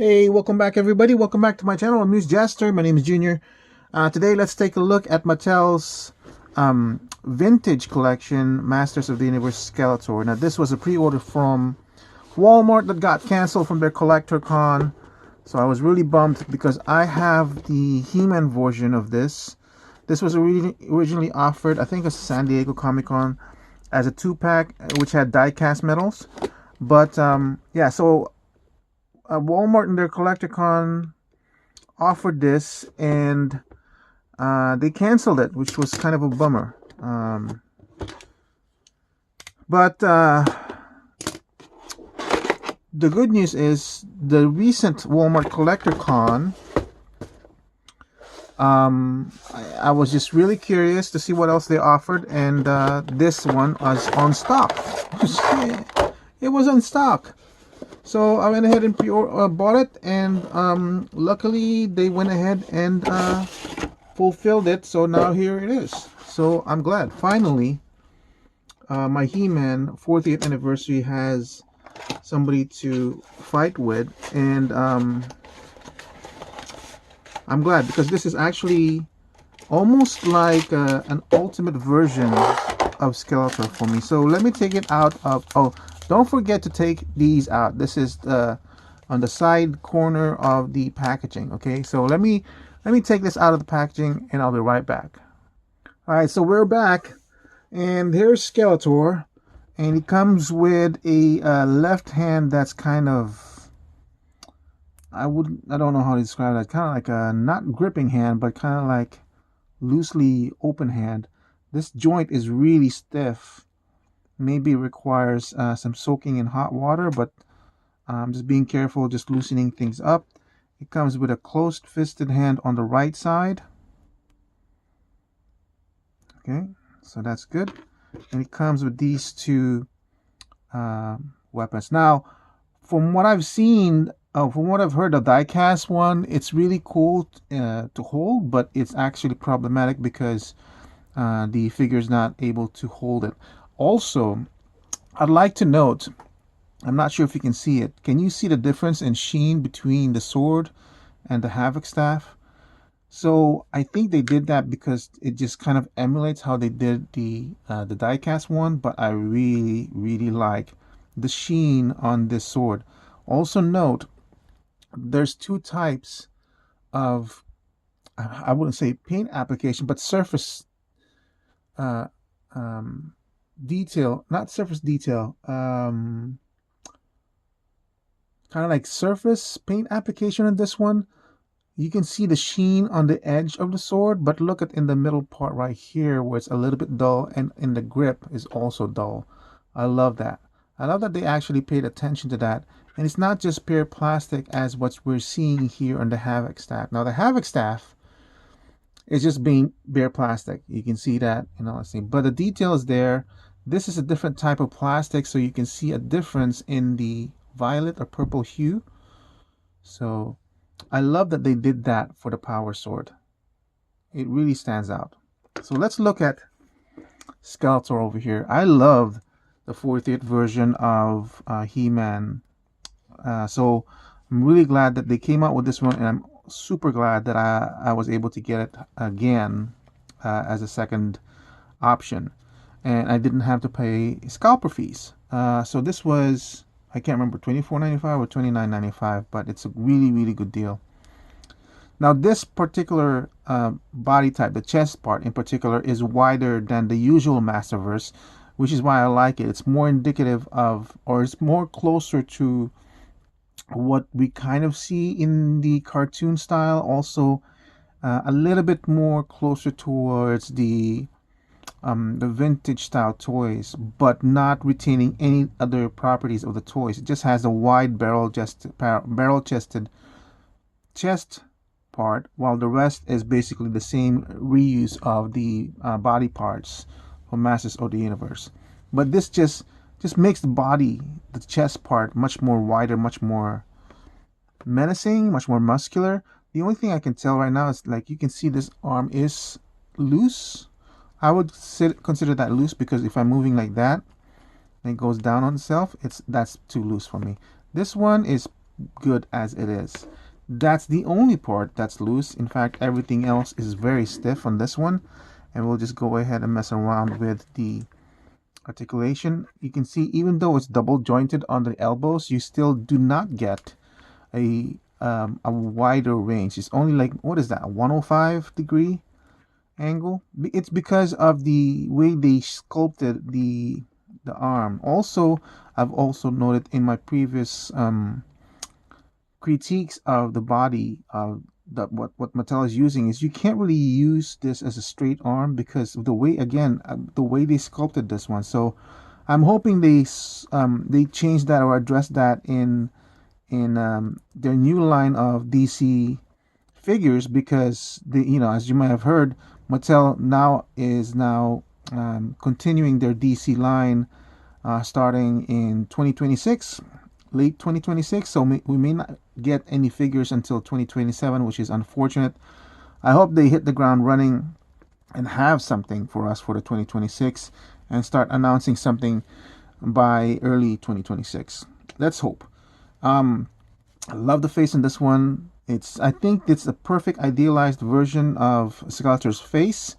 Hey, welcome back everybody. Welcome back to my channel. I'm News Jester. My name is Junior. Today let's take a look at Mattel's vintage collection, Masters of the Universe Skeletor. Now this was a pre-order from Walmart that got canceled from their collector con. So I was really bummed because I have the He-Man version of this. This was originally offered, I think, at San Diego Comic-Con as a 2-pack, which had die-cast metals. But yeah, so Walmart in their CollectorCon offered this, and they canceled it, which was kind of a bummer. But the good news is the recent Walmart CollectorCon. I was just really curious to see what else they offered, and this one was on stock. It was on stock. So I went ahead and bought it, and luckily they went ahead and fulfilled it. So now here it is. So I'm glad. Finally, my He-Man 40th anniversary has somebody to fight with, and I'm glad because this is actually almost like an ultimate version of Skeletor for me. So let me take it out of... Oh, don't forget to take these out. This is on the side corner of the packaging. Okay, so let me take this out of the packaging, and I'll be right back. All right, so we're back, and here's Skeletor, and he comes with a left hand that's kind of... I don't know how to describe that. Kind of like a not gripping hand, but kind of like loosely open hand. This joint is really stiff. Maybe requires some soaking in hot water, but just being careful, just loosening things up. It comes with a closed fisted hand on the right side. Okay, so that's good. And it comes with these two weapons. Now, from what I've seen, from what I've heard, the die-cast one, it's really cool to hold, but it's actually problematic because the figure is not able to hold it. Also, I'd like to note, I'm not sure if you can see it. Can you see the difference in sheen between the sword and the Havoc staff? So I think they did that because it just kind of emulates how they did the diecast one. But I really like the sheen on this sword. Also note, there's two types of, I wouldn't say paint application, but surface uh, detail, not surface detail, kind of like surface paint application on this one. You can see the sheen on the edge of the sword, but look at in the middle part right here where it's a little bit dull, and in the grip is also dull. I love that. I love that they actually paid attention to that. And it's not just pure plastic as what we're seeing here on the Havoc staff. Now the Havoc staff is just being bare plastic. You can see that and all that thing. But the detail is there. This is a different type of plastic, so you can see a difference in the violet or purple hue. So I love that they did that for the power sword. It really stands out. So let's look at Skeletor over here. I love the 40th version of He-Man. So I'm really glad that they came out with this one, and I'm super glad that I was able to get it again as a second option. And I didn't have to pay scalper fees. So this was, I can't remember, $24.95 or $29.95, but it's a really good deal. Now this particular body type, the chest part in particular, is wider than the usual Masterverse, which is why I like it. It's more indicative of, or it's more closer to what we kind of see in the cartoon style. Also a little bit more closer towards the vintage style toys, but not retaining any other properties of the toys. It just has a wide barrel chested chest part, while the rest is basically the same reuse of the body parts from Masters of the Universe. But this just makes the body, the chest part, much more wider, much more menacing, much more muscular. The only thing I can tell right now is, like, you can see this arm is loose. I would consider that loose because if I'm moving like that and it goes down on itself, that's too loose for me. This one is good as it is. That's the only part that's loose. In fact, everything else is very stiff on this one. And we'll just go ahead and mess around with the articulation. You can see even though it's double jointed on the elbows, you still do not get a wider range. It's only like, what is that, a 105-degree angle? It's because of the way they sculpted the arm. Also, I've also noted in my previous critiques of the body of what Mattel is using is you can't really use this as a straight arm because of the way, again, the way they sculpted this one. So I'm hoping they change that or address that in their new line of DC figures, because as you might have heard, Mattel is now continuing their DC line starting in 2026, late 2026. So we may not get any figures until 2027, which is unfortunate. I hope they hit the ground running and have something for us for the 2026 and start announcing something by early 2026. Let's hope. I love the face in this one. I think it's a perfect idealized version of Skeletor's face.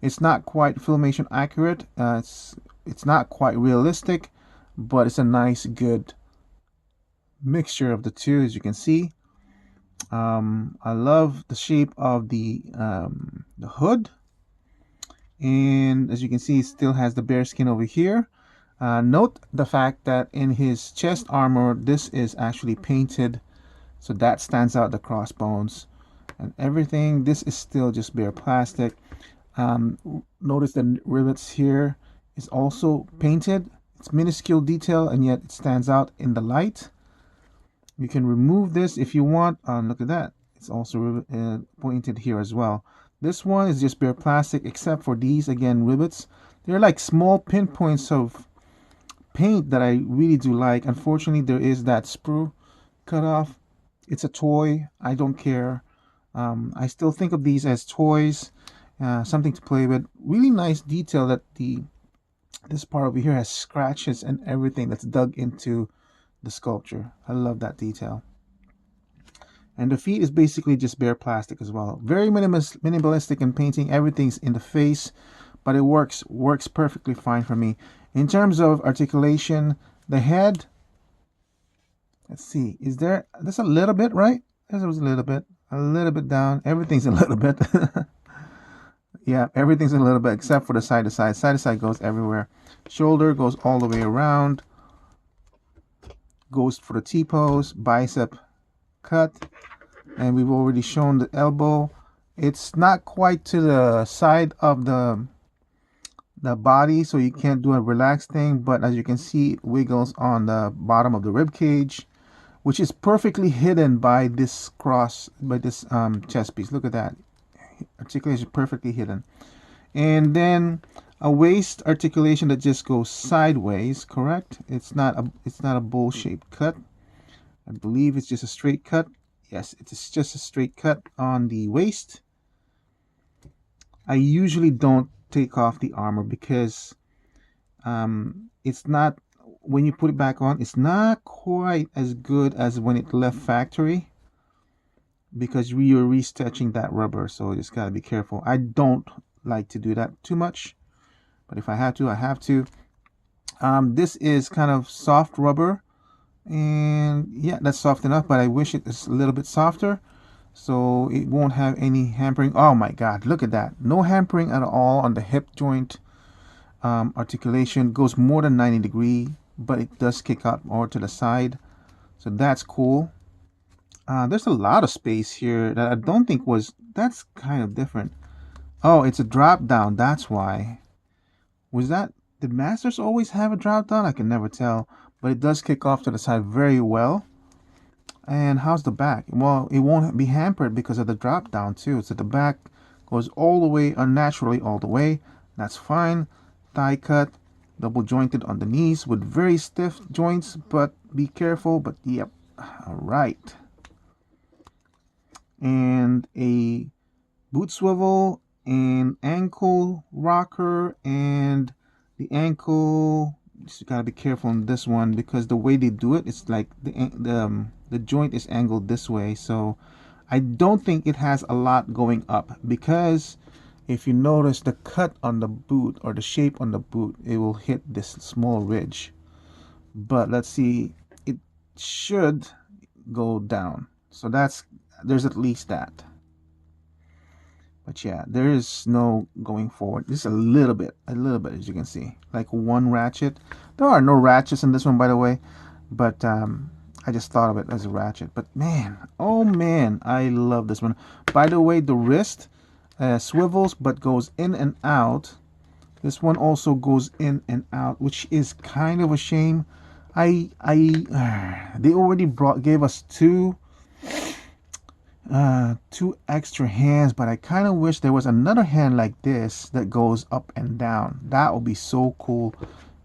It's not quite filmation accurate. It's not quite realistic, but it's a nice, good mixture of the two, as you can see. I love the shape of the hood, and as you can see, it still has the bear skin over here. Note the fact that in his chest armor, this is actually painted, so that stands out, the crossbones and everything. This is still just bare plastic. Notice the rivets here is also painted. It's minuscule detail and yet it stands out in the light. You can remove this if you want. Look at that. It's also pointed here as well. This one is just bare plastic except for these, again, rivets. They're like small pinpoints of paint that I really do like. Unfortunately, there is that sprue cut off. It's a toy. I don't care. I still think of these as toys, something to play with. Really nice detail that this part over here has scratches and everything that's dug into the sculpture. I love that detail. And the feet is basically just bare plastic as well. Very minimalistic in painting. Everything's in the face, but it works perfectly fine for me. In terms of articulation, the head, let's see, there's a little bit, right? There's a little bit down. Everything's a little bit. Yeah, everything's a little bit except for the side to side. Side to side goes everywhere. Shoulder goes all the way around. Goes for the T-pose. Bicep cut. And we've already shown the elbow. It's not quite to the side of the body, so you can't do a relaxed thing, but as you can see, it wiggles on the bottom of the rib cage, which is perfectly hidden by this chest piece. Look at that. Articulation perfectly hidden. And then a waist articulation that just goes sideways, correct? It's not a bowl-shaped cut. I believe it's just a straight cut. Yes, it's just a straight cut on the waist. I usually don't take off the armor because it's not, when you put it back on, it's not quite as good as when it left factory, because you're restitching that rubber, so you just gotta be careful. I don't like to do that too much, but if I have to, I have to. This is kind of soft rubber, and yeah, that's soft enough, but I wish it was a little bit softer so it won't have any hampering. Oh my god, look at that. No hampering at all on the hip joint. Articulation goes more than 90 degree, but it does kick out more to the side, so that's cool. There's a lot of space here that I don't think that's kind of different. Oh, it's a drop down, that's why. Did Masters always have a drop down? I can never tell, but it does kick off to the side very well. And how's the back? Well, it won't be hampered because of the drop down too. So the back goes all the way, unnaturally all the way. That's fine. Thigh cut, double jointed on the knees with very stiff joints, but be careful. But yep, all right. And a boot swivel and ankle rocker, and the ankle just gotta be careful on this one because the way they do it, it's like the joint is angled this way. So I don't think it has a lot going up, because if you notice the cut on the boot or the shape on the boot, it will hit this small ridge. But let's see, it should go down. So there's at least that. But yeah, there is no going forward. Just a little bit, as you can see, like one ratchet. There are no ratchets in this one, by the way, but I just thought of it as a ratchet. But man, oh man, I love this one. By the way, the wrist swivels but goes in and out. This one also goes in and out, which is kind of a shame. They already gave us two extra hands, but I kind of wish there was another hand like this that goes up and down. That would be so cool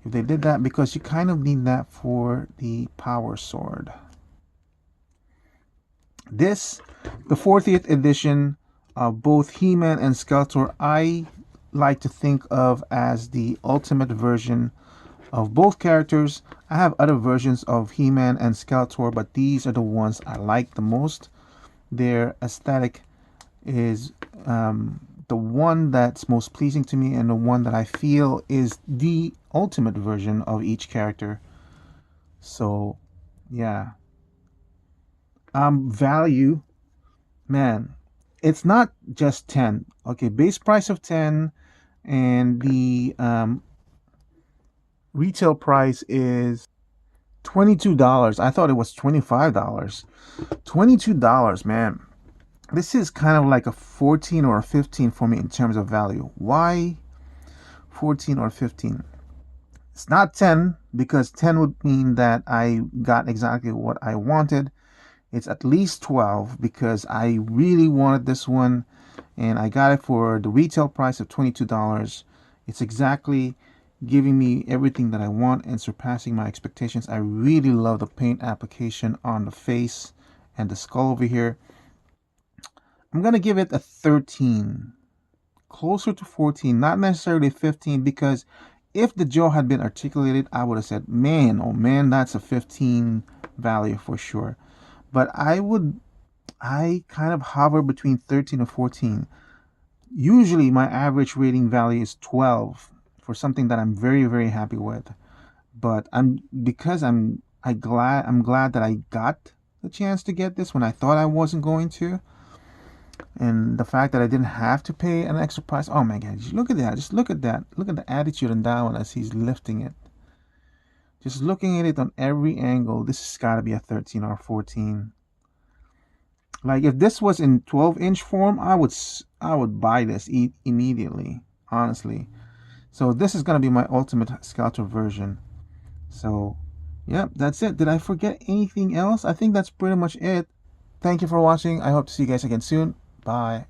if they did that, because you kind of need that for the power sword. This, the 40th edition of both He-Man and Skeletor, I like to think of as the ultimate version of both characters. I have other versions of He-Man and Skeletor, but these are the ones I like the most. Their aesthetic is the one that's most pleasing to me, and the one that I feel is the ultimate version of each character. So yeah, value, man, it's not just 10. Okay, base price of 10, and the retail price is $22. I thought it was $25. $22, man. This is kind of like a 14 or a 15 for me in terms of value. Why 14 or 15? It's not 10, because 10 would mean that I got exactly what I wanted. It's at least 12 because I really wanted this one, and I got it for the retail price of $22. It's exactly giving me everything that I want and surpassing my expectations. I really love the paint application on the face and the skull over here. I'm gonna give it a 13, closer to 14, not necessarily 15, because if the jaw had been articulated, I would have said, man, oh man, that's a 15 value for sure. But I kind of hover between 13 and 14. Usually my average rating value is 12 for something that I'm very, very happy with. But I'm glad that I got the chance to get this when I thought I wasn't going to. And the fact that I didn't have to pay an extra price. Oh my god, look at that. Just look at that. Look at the attitude on that one as he's lifting it. Just looking at it on every angle, this has got to be a 13 or 14. Like if this was in 12-inch form, I would buy this immediately, honestly. So this is going to be my ultimate Skeletor version. So, yep, that's it. Did I forget anything else? I think that's pretty much it. Thank you for watching. I hope to see you guys again soon. Bye.